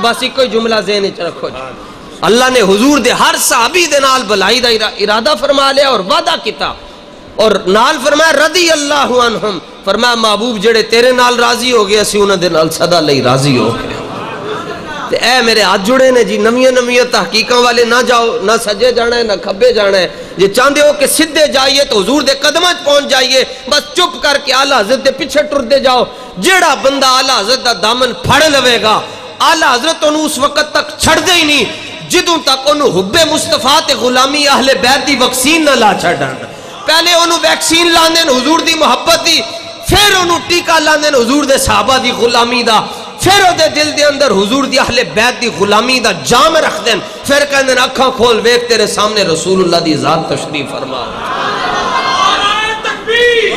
بس ایک کوئی جملہ ذہن وچ رکھو جی اللہ نے حضور دے ہر صحابی دے نال بھلائی دا ارادہ فرما لیا اور وعدہ کیتا اور نال فرمایا رضی اللہ عنہم فرمایا محبوب جڑے تیرے نال راضی ہو گئے اسی انہاں دے نال صدا لئی راضی ہو گئے تے اے میرے ہاتھ جڑے نے جی نمیاں تحقیقاں والے نہ جاؤ نہ سجے جانا ہے نہ کھبے جانا ہے جی چاہندے ہو کہ سدھے جائیے تو حضور دے قدماں پہنچ جائیے بس چپ کر کے اعلیٰ حضرت دے پیچھے ٹردے جاؤ جیڑا بندہ اعلیٰ حضرت دا دامن پھڑ لوے گا اعلیٰ حضرت انہوں اس وقت تک چھڑ دے ہی نہیں جدوں تک انہوں حب مصطفیٰ تے غلامی اہل بیت دی ویکسین نہ لا چھڑن پہلے انہوں ویکسین لاندے حضور دی محبت دی پھر انہوں ٹیکہ لاندے حضور دے صحابہ دی غلامی دا پھر او دے دل دے اندر حضور دی اہل بیت دی غلامی دا جام رکھ دیں پھر کہندے اکھاں کھول ویکھ تیرے سامنے رسول اللہ دی ذات تشریف فرما تکبیر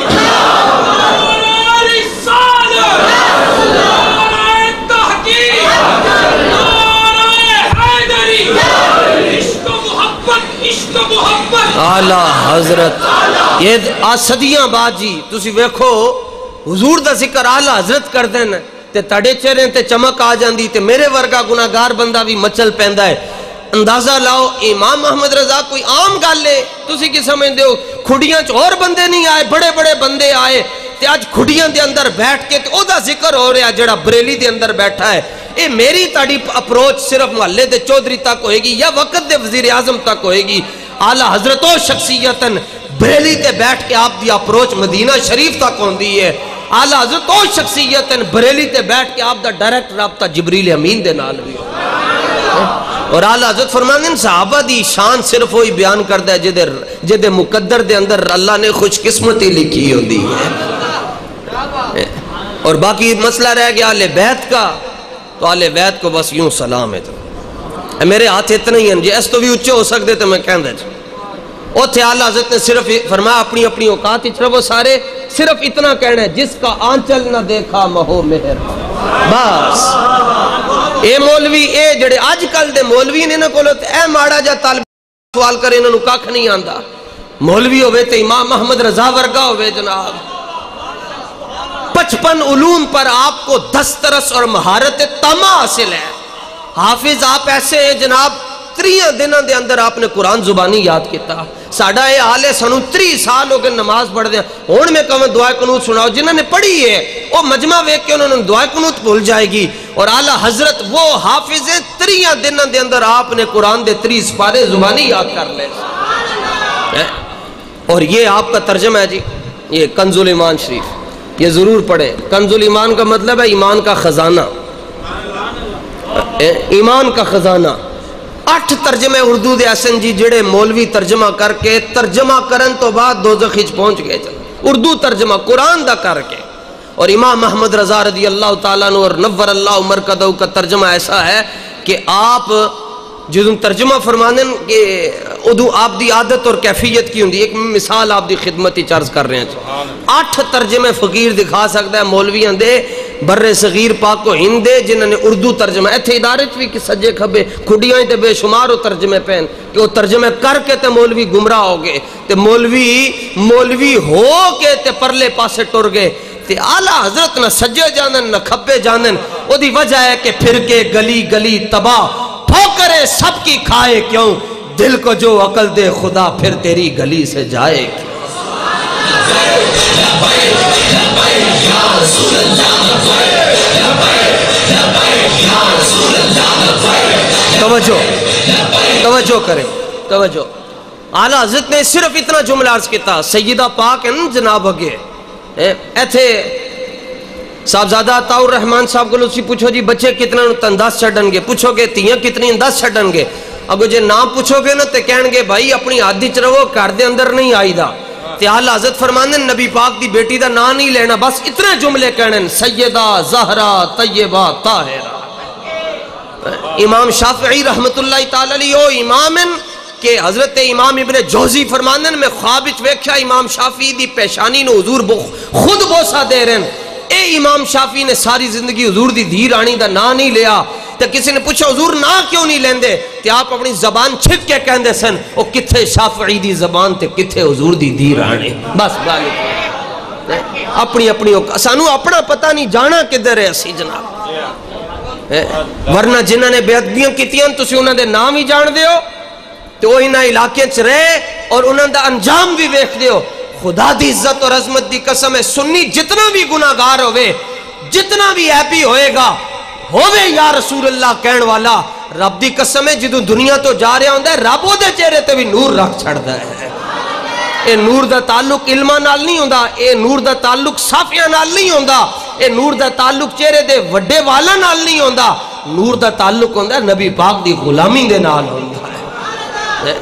اعلیٰ حضرت یہ صدیاں بعد جی تسی ویکھو حضور دا ذکر اعلیٰ حضرت کر دیں تے تڑے چہرے تے چمک آ جاندی تے میرے ورگا گناہگار بندہ بھی مچل پیندا ہے اندازہ لاؤ امام محمد رضا کوئی عام گل ہے تسی کی سمجھدے ہو کھڑیاں چ اور بندے نہیں آئے بڑے بڑے بندے آئے تے اج کھڑیاں دے اندر بیٹھ کے تے او دا ذکر ہو رہا جڑا بریلی دے اندر بیٹھا ہے اے میری تاڑی اپروچ صرف محلے دے چودھری تک ہوئے گی یا وقت دے وزیر اعظم تک ہوئے گی اعلیٰ حضرت و شخصیتاً بریلی تے بیٹھ کے آپ دی اپروچ مدینہ شریف تک ہوندی ہے اعلیٰ حضرت و شخصیتاً بریلی تے بیٹھ کے آپ دا ڈائریکٹ رابطہ جبریل امین دے نال بھی اور اعلیٰ حضرت فرماندے صحابہ دی شان صرف وہی بیان کردہ ہے جدے مقدر دے اندر اللہ نے خوش قسمتی لکھی ہوندی ہے اور باقی مسئلہ رہ گیا اہل بیت کا تو اہل بیت کو بس یوں سلام ہے تو میرے ہاتھ اتنا ہی ہیں جی اس تو بھی اچھے ہو سکتے تو میں کہندہ جی او تھے اعلیٰ حضرت نے صرف فرمایا اپنی اپنی اوقات اچھرا وہ سارے صرف اتنا کہنا ہے جس کا آنچل نہ دیکھا مہو مہر بس اے مولوی اے جڑے آج کل دے مولوی نے نہ کولو اے ماڑا جا طالب سوال کرے انہوں کاکھ نہیں آندہ مولوی ہوئے تے امام محمد رضا ورگا ہوئے جناب 55 علوم پر آپ کو دسترس اور مہارت تمام حاصل ہے حافظ آپ ایسے ہیں جناب 3 دنوں دے اندر آپ نے قرآن زبانی یاد کیتا ساڑھا اے آلے سنو 3 سال ہو گئے نماز پڑھ دیں ہون میں کہوں دعائے قنوت سناؤ جنہوں نے پڑھی ہے وہ مجمع ویک کے انہوں نے دعائے قنوت بھول جائے گی اور اعلیٰ حضرت وہ حافظ ہیں 3 دنوں دے اندر آپ نے قرآن دے 3 سپارے زبانی یاد کر لے اور یہ آپ کا ترجمہ ہے جی یہ کنز الایمان شریف یہ ضرور پڑھیں کنز الایمان کا مطلب ہے ایمان کا خزانہ ایمان کا خزانہ 8 ترجمے اردو دے ایسن جی جڑے مولوی ترجمہ کر کے ترجمہ کرن تو بعد دوزخ وچ پہنچ گئے اردو ترجمہ قرآن دا کر کے اور امام محمد رضا رضی اللہ تعالیٰ اور نور اللہ مرکدہ کا ترجمہ ایسا ہے کہ آپ جدوں ترجمہ فرمانے کہ ادو آپ دی عادت اور کیفیت کی ہوندی ایک مثال آپ دی خدمت چارج کر رہے ہیں 8 ترجمے فقیر دکھا سکتا ہے مولویاں دے بر صغیر پاک و ہند دے جنہوں نے اردو ترجمہ ایتھے ادارے بھی کہ سجے کھبے کھڑیاں تے بے شمار ترجمے پہن کہ وہ ترجمے کر کے تے مولوی گمراہ ہو گئے تے مولوی ہو کے تے پرلے پاسے ٹر گئے تے اعلیٰ حضرت نہ سجے جانن نہ کھبے جانن وہ دی وجہ ہے کہ پھر کے گلی گلی تباہ ٹھوکرے سب کی کھائے کیوں دل کو جو عقل دے خدا پھر تیری گلی سے جائے کیوں توجہ کریں توجہ اعلیٰ حضرت نے صرف اتنا جملہ عرض کیتا سیدہ پاک ہیں جناب اگے ایتھے صاحبزادہ عطاء الرحمن صاحب کو لوسی پوچھو جی بچے کتنا انداز چھڑن گے پوچھو گے تیاں کتنی انداز چھڑن گے اگو جے نام پوچھو گے نا تے کہن گے بھائی اپنی عادی چ رہو گھر دے اندر نہیں آئی دا تے اعلیٰ حضرت فرماندے نبی پاک دی بیٹی دا نام نہیں لینا بس اتنے جملے کہنے سیدہ زہرا طیبہ طاہرہ امام شافعی رحمت اللہ تعالی علیہ او امام کہ حضرت امام ابن جوزی فرماندے میں خواب وچ ویکھیا امام شافعی دی پیشانی نو حضور خود بوسا دے رہے ہیں اے امام شافعی نے ساری زندگی حضور دی دھی رانی دا نا نہیں لیا تو کسی نے پوچھا حضور نا کیوں نہیں لیندے کہ آپ اپنی زبان چھک کے کہندے سن او کتھے شافعی دی زبان تے کتھے حضور دی دھی رانی بس غالب اپنی سانو اپنا پتہ نہیں جانا کدھر ہے اسی جناب ورنہ جنہوں نے بےادبیاں کیتیاں تسی انہوں نے نام ہی جان دیو تو وہ انہاں علاقے چ رہے اور انہوں دا انجام بھی ویکھ دیو. خدا دی عزت اور عظمت دی قسم ہے سنی جتنا بھی گناہگار ہوئے جتنا بھی ایپی ہوئے گا ہوئے یا رسول اللہ کہن والا رب دی قسم ہے جدوں دنیا تو جا رہا ہوندہ ہے رب وہ دے چہرے تے بھی نور رکھ چھڑدا ہے. اے نور دا تعلق علمہ نال نہیں ہوندہ, اے نور دا تعلق صافیہ نال نہیں ہوندہ, اے نور دا تعلق چہرے دے وڈے والا نال نہیں ہوندہ, نور دا تعلق ہوندہ ہے نبی پاک دی غلامی دے نال ہوندہ ہے.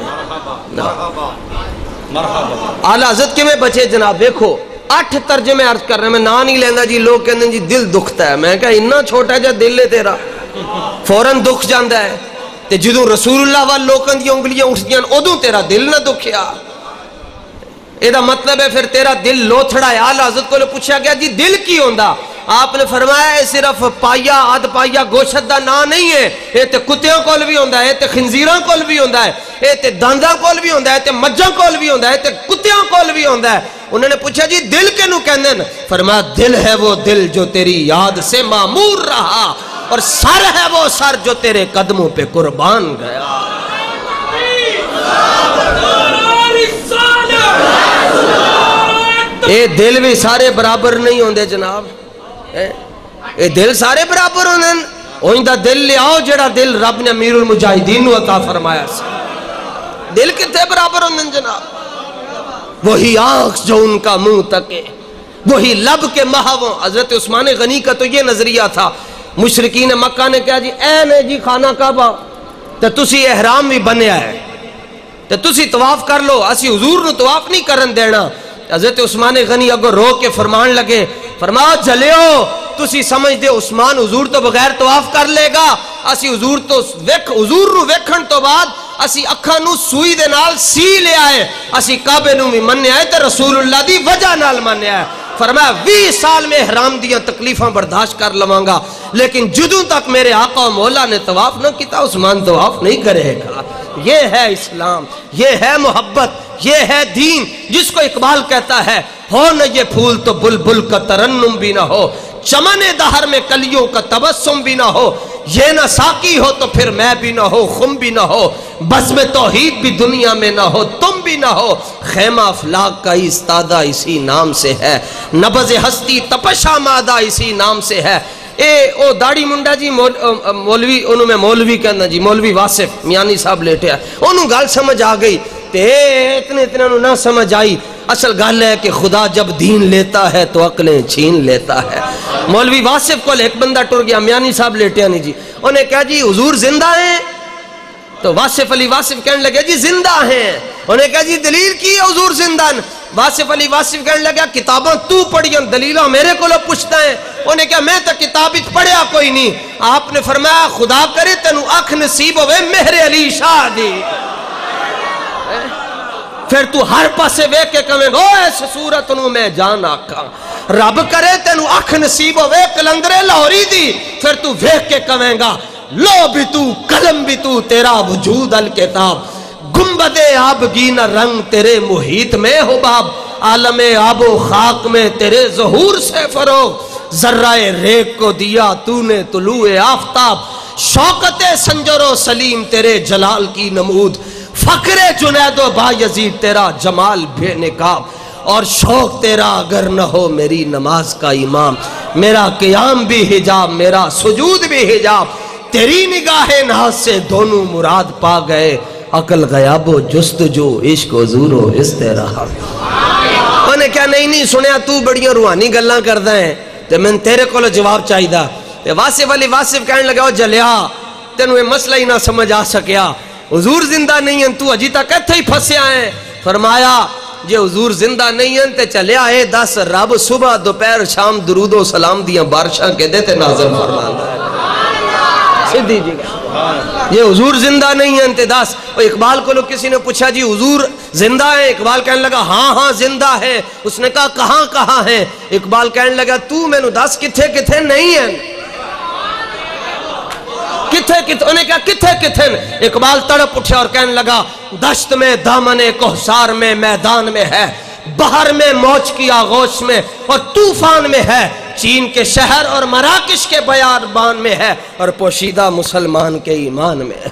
اعلیٰ حضرت کے میں بچے جناب دیکھو 8 ترجمے عرض کر رہے ہیں, میں نا نہیں لیندہ جی. لوگ کہندے ہیں جی دل دکھتا ہے, میں کہا اتنا چھوٹا جا دل ہے تیرا فوراں دکھ جاندہ ہے. تے جدوں رسول اللہ وال لوکاں دی انگلیاں اٹھدیاں ادوں تیرا دل نہ دکھیا. اے دا مطلب ہے پھر تیرا دل لوتھڑا ہے. اعلیٰ حضرت کو پوچھا گیا جی دل کی ہوندہ؟ آپ نے فرمایا ہے صرف پائیا آدھ پائیا گوشت دا نا نہیں ہے, اے تے کتیاں کول بھی ہوندہ ہے, اے تے خنزیراں کول بھی ہوندہ ہے, اے تے دانداں کول بھی ہوندہ ہے, تے مجھاں کول بھی ہوندہ ہے, اے تے کتیاں کول بھی ہوندہ ہے. انہوں نے پوچھا جی دل کے نو کہندے ہیں؟ فرمایا دل ہے وہ دل جو تیری یاد سے معمور رہا, اور سر ہے وہ سر جو تیرے قدموں پہ قربان گیا. اے دل بھی سارے برابر نہیں ہوندے جناب, اے دل سارے برابر ہوندے ہیں. اوہندہ دل لے آؤ جڑا دل رب نے امیر المجاہدین نو عطا فرمایا سے. دل کتے برابر ہوندے ہیں جناب؟ وہی آنکھ جو ان کا منہ تکے, وہی لب کے مہاوں. حضرت عثمان غنی کا تو یہ نظریہ تھا. مشرکین مکہ نے کہا جی اے نے جی خانہ کعبہ تو تسی احرام بھی بنیا ہے تو تسی طواف کر لو, اسی حضور نو طواف نہیں کرن دینا. حضرت عثمان غنی اگو رو کے فرمان لگے, فرمایا جلیو تسی سمجھ دے عثمان حضور تو بغیر طواف کر لے گا, اسی حضور نو ویکھن تو بعد اسی اکھاں نو سوئی دے نال سی لے آئے, اسی کعبے نو بھی مننے آئے تے رسول اللہ دی وجہ نال مننے آئے. فرمایا 20 سال میں احرام دیاں تکلیفاں برداشت کر لواں لیکن جدوں تک میرے آقا و مولا نے طواف نہ کیتا عثمان طواف نہیں کرے گا. یہ ہے اسلام, یہ ہے محبت, یہ ہے دین جس کو اقبال کہتا ہے ہو نہ یہ پھول تو بلبل کا ترنم بھی نہ ہو, چمن دہر میں کلیوں کا تبسم بھی نہ ہو, یہ نہ ساقی ہو تو پھر میں بھی نہ ہو, خم بھی نہ ہو, بزم توحید بھی دنیا میں نہ ہو, تم بھی نہ ہو, خیمہ افلاک کا استادہ اسی نام سے ہے, نبض ہستی تپشا مادہ اسی نام سے ہے. اے او داڑی منڈا جی مولوی انہوں میں مولوی کہنا جی مولوی واصف میانی صاحب لیٹے ہیں, انہوں گال سمجھ آ گئی تے اتنے انہوں نہ سمجھ آئی. اصل گال ہے کہ خدا جب دین لیتا ہے تو عقلیں چھین لیتا ہے. مولوی واصف کو ایک بندہ ٹر گیا, میانی صاحب لیٹے ہیں نہیں جی, انہیں کہا جی حضور زندہ ہیں؟ تو واصف علی واصف کہنے لگے جی زندہ ہیں. انہیں کہا جی دلیل کی ہے حضور زندہ ہیں؟ واصف علی واصف کہنے لگا کتاباں تو پڑھیاں دلیلہ میرے کو لو پوچھتا ہے. انہیں کہا میں تو کتابت پڑھیا کوئی نہیں. آپ نے فرمایا خدا کرے تینو اکھ نصیب ہوئے مہر علی شاہ دی, پھر تو ہر پاسے ویک کے کہیں گو ایسے صورت نو میں جان آکھا. رب کرے تینو اکھ نصیب ہوئے کلندر لاہوری دی, پھر تو ویک کے کہیں گا لو بھی تو قلم بھی تو تیرا وجود الکتاب, گنبد آبگین رنگ تیرے محیط میں ہو باب, عالم آب و خاک میں تیرے ظہور سے فروغ, ذرہ ریک کو دیا تو نے طلوع آفتاب, شوکت سنجر و سلیم تیرے جلال کی نمود, فقر جنید و با یزید تیرا جمال بے نقاب, اور شوق تیرا اگر نہ ہو میری نماز کا امام, میرا قیام بھی حجاب میرا سجود بھی حجاب, تیری نگاہ ناز سے دونوں مراد پا گئے, عقل غیاب و جستجو عشق و حضور و استراحت. انہیں کیا نہیں سنیا تو بڑیاں روحانی گلاں کردہ ہیں تو میں تیرے کو جواب چاہی دا. واصف علی واصف کہنے لگا جلیا تینوں یہ مسئلہ ہی نہ سمجھ آ سکیا, حضور زندہ نہیں ہیں تو اجی تک ایتھے ہی پھنسیا ہیں. فرمایا جے حضور زندہ نہیں ہیں تے چلیا ہے 10 رب صبح دوپہر شام درود و سلام دیاں بارشاں کے دیتے نازل فرماندہ ہے. سیدھی جی یہ حضور زندہ نہیں ہیں تے 10. اقبال کو لوگ کسی نے پوچھا جی حضور زندہ ہے؟ اقبال کہنے لگا ہاں ہاں زندہ ہے. اس نے کہا کہاں کہاں ہے؟ اقبال کہنے لگا تو میں نو 10 کتھے کتھے نہیں ہیں, کتھے کتھے, انہیں کہا کتھے کتھے. اقبال تڑپ اٹھے اور کہنے لگا دشت میں دامن کوہسار میں میدان میں ہے, بہر میں موج کی آغوش میں اور طوفان میں ہے, چین کے شہر اور مراکش کے بیابان میں ہے اور پوشیدہ مسلمان کے ایمان میں ہے۔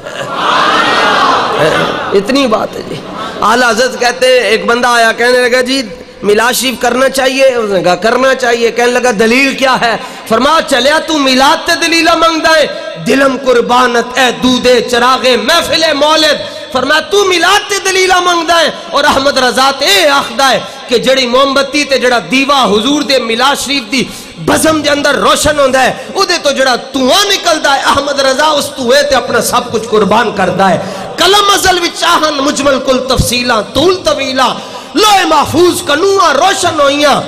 اتنی بات ہے جی۔ اعلیٰ حضرت کہتے ہیں ایک بندہ آیا کہنے لگا جی میلاد شریف کرنا چاہیے، اس نے کہا کرنا چاہیے، کہنے لگا دلیل کیا ہے؟ فرمایا چلیا تو میلاد تے دلیلہ منگدا ہے، دلم قربانت اے دودے چراغے محفل مولد۔ فرمایا تو میلاد تے دلیلہ منگدا ہے اور احمد رضا تے آخدا ہے کہ جڑی موم بتی تے جڑا دیوا حضور دے میلاد شریف دی بزم دے اندر روشن ہوندا ہے او دے تو جڑا تواں نکلدا ہے، احمد رضا اس توے تے اپنا سب کچھ قربان کردا ہے۔ قلم ازل وچ چاہن مجمل کل تفصیلاں طول طویلاں، لوح محفوظ کنواں روشن ہوئیاں،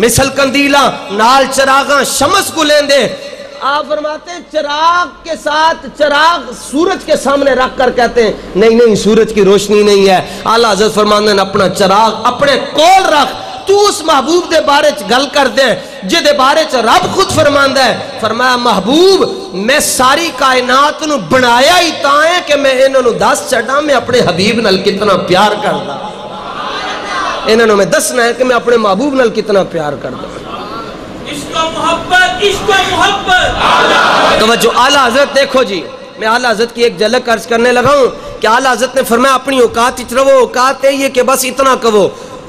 مثل کندیلاں نال چراغاں شمس گلیندے۔ آپ فرماتے ہیں چراغ کے ساتھ چراغ سورج کے سامنے رکھ کر کہتے ہیں نہیں سورج کی روشنی نہیں ہے۔ اعلیٰ حضرت فرماتے ہیں اپنا چراغ اپنے کول رکھ، تو اس محبوب دے بارے چ گل کر دے جدے بارے چ رب خود فرماندا ہے۔ فرمایا محبوب میں ساری کائنات نو بنایا ہی تاں ہے کہ میں انہاں نو دس چھڈاں میں اپنے حبیب نال کتنا پیار کردا، انہاں نو میں دسنا ہے کہ میں اپنے محبوب نال کتنا پیار کردا۔ عشق و محبت، عشق و محبت۔ توجہ اعلیٰ حضرت دیکھو جی، میں اعلیٰ حضرت کی ایک جھلک عرض کرنے لگا ہوں کہ اعلیٰ حضرت نے فرمایا اپنی اوقات اچ رہو، اوقات ہے یہ کہ بس اتنا کہو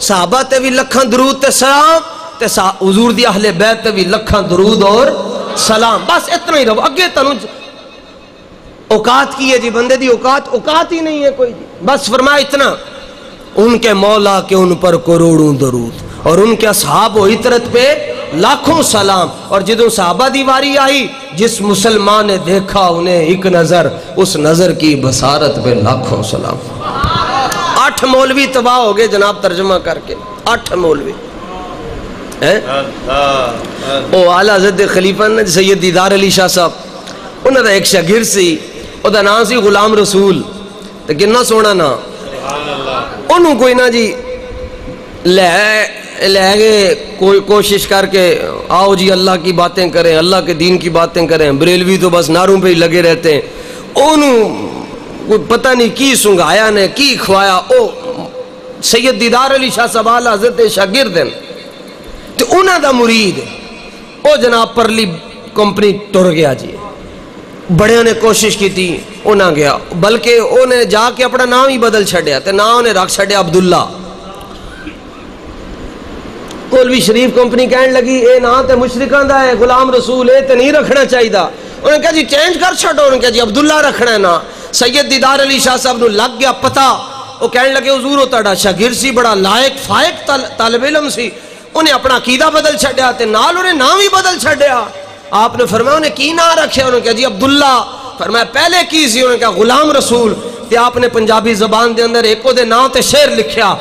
صحابہ تے بھی لکھاں درود تے سلام تے حضور دی اہل بیت تے بھی لکھاں درود اور سلام، بس اتنا ہی رہو، اگے تنو اوقات کی ہے جی بندے دی اوقات ہی نہیں ہے کوئی جی، بس فرمایا اتنا ان کے مولا کے ان پر کروڑوں درود اور ان کے اصحاب و عطرت پہ لاکھوں سلام، اور جدوں صحابہ دی واری آئی جس مسلمان نے دیکھا انہیں ایک نظر، اس نظر کی بصارت پہ لاکھوں سلام۔ 8 مولوی تباہ ہو گئے جناب ترجمہ کر کے، 8 مولوی او اعلیٰ حضرت خلیفہ نے سید دیدار علی شاہ صاحب، انہوں نے ایک شاگرد سی، او دا نام سی غلام رسول، تو کتنا سونا نا، انہوں کوئی نا جی لے گئے کوئی کوشش کر کے آؤ جی اللہ کی باتیں کریں، اللہ کے دین کی باتیں کریں، بریلوی تو بس نعروں پہ ہی لگے رہتے ہیں، انہوں کوئی پتہ نہیں کی سنگایا نے کی کھوایا، او سید دیدار علی شاہ صاحب اعلیٰ حضرت شاگرد ہیں تو انہوں دا مرید او جناب پرلی کمپنی ٹر گیا جی، بڑے نے کوشش کی تھی انہاں گیا، بلکہ انہیں جا کے اپنا نام ہی بدل چھڑیا تے نام انہیں رکھ چھڑیا عبداللہ۔ کولوی شریف کمپنی کہنے لگی اے نام تے مشرکان دا ہے، غلام رسول اے تے نہیں رکھنا چاہیے دا، انہوں نے کہا جی چینج کر چھڑو، انہوں نے کہا جی عبداللہ رکھنا ہے نا۔ سید دیدار علی شاہ صاحب نو لگ گیا پتہ، وہ کہنے لگے حضور ہوتا شاگرد سی بڑا لائق فائق طالب علم سی، انہیں اپنا عقیدہ بدل چھڑیا تے نال انہیں نام ہی بدل چھڑیا۔ آپ نے فرمایا انہیں کی نام رکھے، انہوں نے کہا جی عبداللہ، فرمایا پہلے کی سی، انہوں نے کہا غلام رسول، تے آپ نے پنجابی زبان دے اندر ایک دے نام تے شعر لکھیا،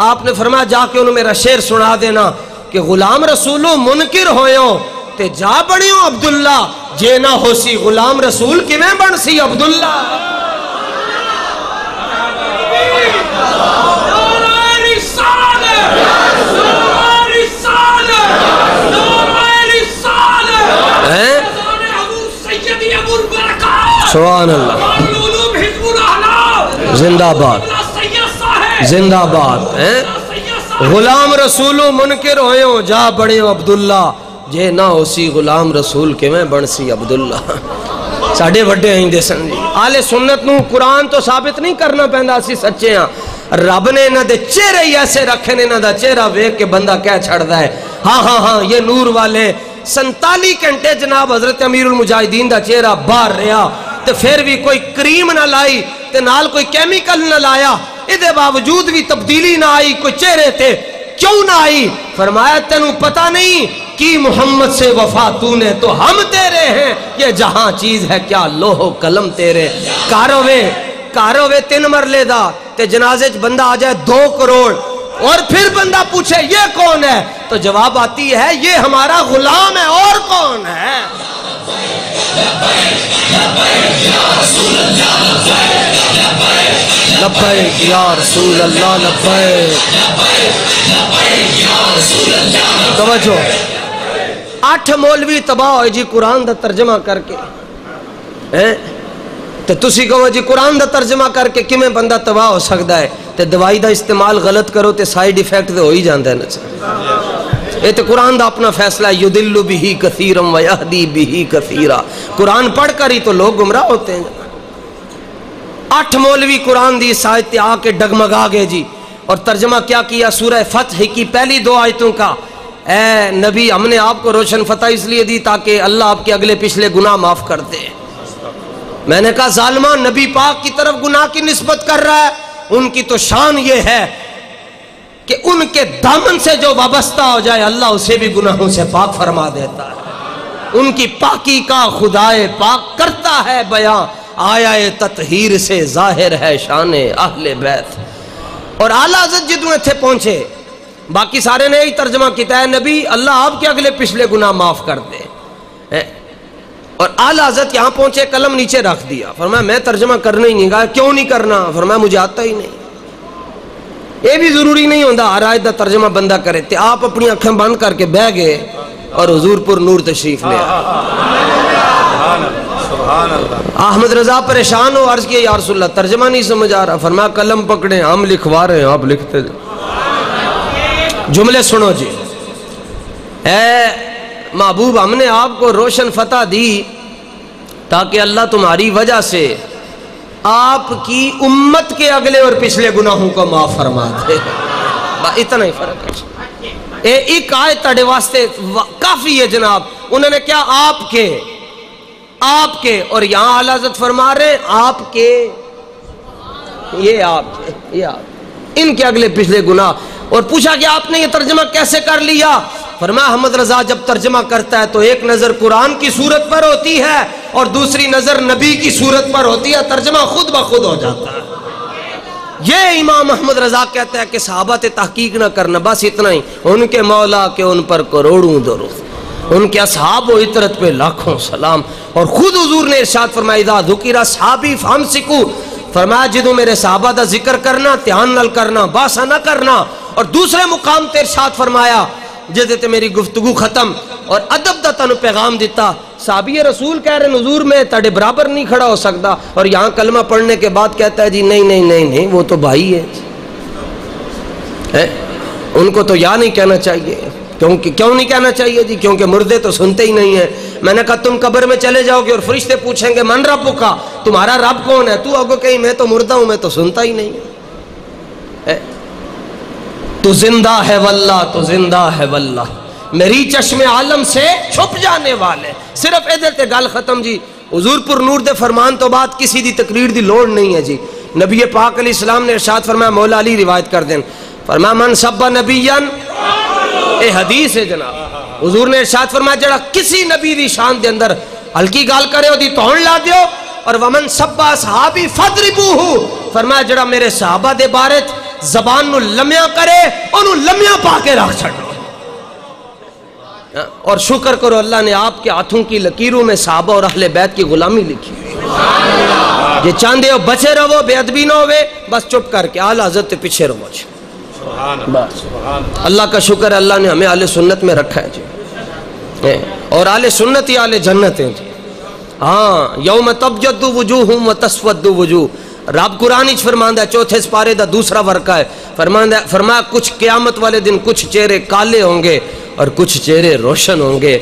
آپ نے فرمایا جا کے انہوں میرا شعر سنا دینا کہ غلام رسولوں منکر ہوئیوں تے جا بڑیوں عبداللہ، جے نہ ہو سی غلام رسول کیویں بن سی عبداللہ۔ سبحان اللہ، زندہ باد زندہ باد، غلام رسولوں منکر ہوئیوں جا بڑیوں عبداللہ، جے نہ ہو سی غلام رسول کے میں بن سی عبداللہ۔ ساڑھے وڈے ہیں دے سن جی، آل سنت نو قرآن تو ثابت نہیں کرنا پہندا سی سچے ہیں، رب نے انہاں دے چہرے ہی ایسے رکھے نے، انہاں دا چہرہ ویکھ کے بندہ کہہ چھڑدا ہے ہاں یہ نور والے 47 گھنٹے جناب حضرت امیر المجاہدین دا چہرہ باہر رہا تے پھر بھی کوئی کریم نہ لائی تے نال کوئی کیمیکل نہ لایا، ادھے باوجود بھی تبدیلی نہ آئی، کوئی چہرے تے کیوں نہ آئی؟ فرمایا تینوں پتہ نہیں کی محمد سے وفا تو نے تو ہم تیرے ہیں، یہ جہاں چیز ہے کیا لوح و قلم تیرے۔ کاروے 3 مرلے دا تے جنازے چ بندہ آ جائے 2 کروڑ، اور پھر بندہ پوچھے یہ کون ہے تو جواب آتی ہے یہ ہمارا غلام ہے، اور کون ہے؟ لبیک یا رسول اللہ لبیک۔ توجہ، 8 مولوی تباہ ہوئے جی قرآن دا ترجمہ کر کے، تو تسی کہو جی قرآن دا ترجمہ کر کے کمیں بندہ تباہ ہو سکتا ہے، تو دوائی دا استعمال غلط کرو تے سائیڈ ایفیکٹ دے ہو ہی جاندے ہیں۔ یہ تو قرآن دا اپنا فیصلہ ہے، یدل بہ کثیرا ویہدی بہ کثیرا، قرآن پڑھ کر ہی تو لوگ گمراہ ہوتے ہیں۔ 8 مولوی قرآن دی اس آیت آ کے ڈگمگا گئے جی، اور ترجمہ کیا کیا سورہ فتح کی پہلی 2 آیتوں کا، اے نبی ہم نے آپ کو روشن فتح اس لیے دی تاکہ اللہ آپ کے اگلے پچھلے گناہ معاف کر دے۔ میں نے کہا ظالمان، نبی پاک کی طرف گناہ کی نسبت کر رہا ہے، ان کی تو شان یہ ہے کہ ان کے دامن سے جو وابستہ ہو جائے اللہ اسے بھی گناہوں سے پاک فرما دیتا ہے۔ ان کی پاکی کا خدائے پاک کرتا ہے بیاں، آیا تطہیر سے ظاہر ہے شان اہل بیت۔ اور اعلیٰ حضرت جدوں اتھے پہنچے، باقی سارے نے یہی ترجمہ کیتا ہے نبی اللہ آپ کے اگلے پچھلے گناہ معاف کر دے، اور اعلیٰ حضرت یہاں پہنچے قلم نیچے رکھ دیا، فرمایا میں ترجمہ کرنا ہی نہیں، کہا کیوں نہیں کرنا؟ فرمایا مجھے آتا ہی نہیں۔ یہ بھی ضروری نہیں ہوتا ہر آیت دا ترجمہ بندہ کرے، تے آپ اپنی آنکھیں بند کر کے بہ گئے اور حضور پر نور تشریف لے احمد رضا پریشان ہو، عرض کیا یا رسول اللہ ترجمہ نہیں سمجھ آ رہا، فرمایا قلم پکڑیں ہم لکھوا رہے ہیں آپ لکھتے جائیں۔ جملے سنو جی، اے محبوب ہم نے آپ کو روشن فتح دی تاکہ اللہ تمہاری وجہ سے آپ کی امت کے اگلے اور پچھلے گناہوں کو معاف فرما دے۔ اتنا ہی فرق ہے، ایک آیت تاڑے واسطے کافی ہے جناب۔ انہوں نے کیا آپ کے، اور یہاں اعلیٰ حضرت فرما رہے ہیں آپ کے، یہ آپ ان کے اگلے پچھلے گناہ۔ اور پوچھا کہ آپ نے یہ ترجمہ کیسے کر لیا؟ فرمایا احمد رضا جب ترجمہ کرتا ہے تو ایک نظر قرآن کی صورت پر ہوتی ہے اور دوسری نظر نبی کی صورت پر ہوتی ہے، ترجمہ خود بخود ہو جاتا ہے۔ یہ امام احمد رضا کہتا ہے کہ صحابہ تے تحقیق نہ کرنا، بس اتنا ہی، ان کے مولا کے ان پر کروڑوں درود، ان کے اصحاب و عطرت پہ لاکھوں سلام۔ اور خود حضور نے ارشاد فرمایا اذا ذکر اصحابی فامسکو، فرمایا جدوں میرے صحابہ دا ذکر کرنا دھیان نال کرنا، باسا نہ کرنا۔ اور دوسرے مقام تے ارشاد فرمایا جدے تے میری گفتگو ختم اور ادب دا تانوں پیغام دیتا، صحابی رسول کہہ رہے حضور میں تاڑے برابر نہیں کھڑا ہو سکتا، اور یہاں کلمہ پڑھنے کے بعد کہتا ہے جی نہیں وہ تو بھائی ہے، ان کو تو یا نہیں کہنا چاہیے۔ کیوں نہیں کہنا چاہیے جی؟ کیونکہ مردے تو سنتے ہی نہیں ہیں۔ میں نے کہا تم قبر میں چلے جاؤ گے اور فرشتے پوچھیں گے من رب کا، تمہارا رب کون ہے؟ تو آگو کہیں میں تو مردہ ہوں، میں تو سنتا ہی نہیں ہے۔ تو زندہ ہے واللہ، تو زندہ ہے واللہ، میری چشم عالم سے چھپ جانے والے۔ صرف ادھر تے گل ختم جی۔ حضور پر نور دے فرمان تو بعد کسی دی تقریر دی لوڑ نہیں ہے جی۔ نبی پاک علیہ السلام نے ارشاد فرمایا، مولا علی روایت کر دیں، فرمایا من سب نبیًا، اے حدیث ہے جناب، حضور نے ارشاد فرمایا جڑا کسی نبی دی شان دے اندر ہلکی گال کرے ہو دی توڑ لا دیو، اور ومن سب صحابی فضربوہ، فرمایا جڑا میرے صحابہ دے بارے زبان نو لمیاں کرے انہوں لمیاں پا کے رکھ چھڑو۔ اور شکر کرو اللہ نے آپ کے ہاتھوں کی لکیروں میں صحابہ اور اہل بیت کی غلامی لکھی۔ یہ چاندے ہو بچے رہو، بے ادبی نہ ہوئے، بس چپ کر کے اعلیٰ حضرت پیچھے رہو جی۔ اللہ کا شکر ہے اللہ نے ہمیں اہل سنت میں رکھا ہے جی، اور اہل سنت ہی اہل جنت ہیں جی۔ ہاں یوم تبجد وجوہ و تسود وجوہ، رب قرآن ہی فرماندہ ہے، چوتھے سپارے دا دوسرا ورقہ ہے، فرمایا کچھ قیامت والے دن کچھ چہرے کالے ہوں گے اور کچھ چہرے روشن ہوں گے۔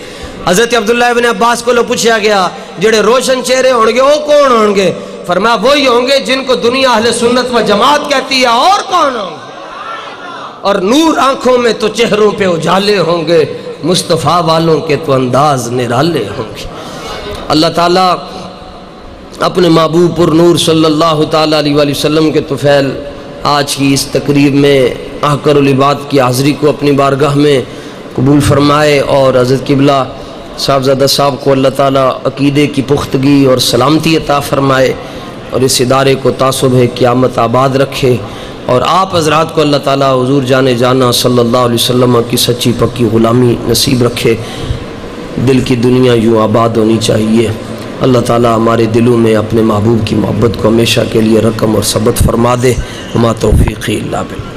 حضرت عبداللہ ابن عباس کو لو پوچھا گیا جڑے روشن چہرے ہوں گے وہ کون ہوں گے؟ فرمایا وہی ہوں گے جن کو دنیا اہل سنت و جماعت کہتی ہے، اور کون ہوں گے؟ اور نور آنکھوں میں تو چہروں پہ اجالے ہوں گے، مصطفیٰ والوں کے تو انداز نرالے ہوں گے۔ اللہ تعالیٰ اپنے محبوب پر نور صلی اللہ تعالیٰ علیہ وآلہ وسلم کے طفیل آج کی اس تقریب میں احقر العباد کی حاضری کو اپنی بارگاہ میں قبول فرمائے، اور حضرت قبلہ صاحبزادہ صاحب کو اللہ تعالیٰ عقیدے کی پختگی اور سلامتی عطا فرمائے، اور اس ادارے کو تعصب قیامت آباد رکھے، اور آپ حضرات کو اللہ تعالیٰ حضور جانے جانا صلی اللہ علیہ وسلم کی سچی پکی غلامی نصیب رکھے۔ دل کی دنیا یوں آباد ہونی چاہیے۔ اللہ تعالیٰ ہمارے دلوں میں اپنے محبوب کی محبت کو ہمیشہ کے لیے رقم اور ثبت فرما دے۔ وما توفیقی الا باللہ۔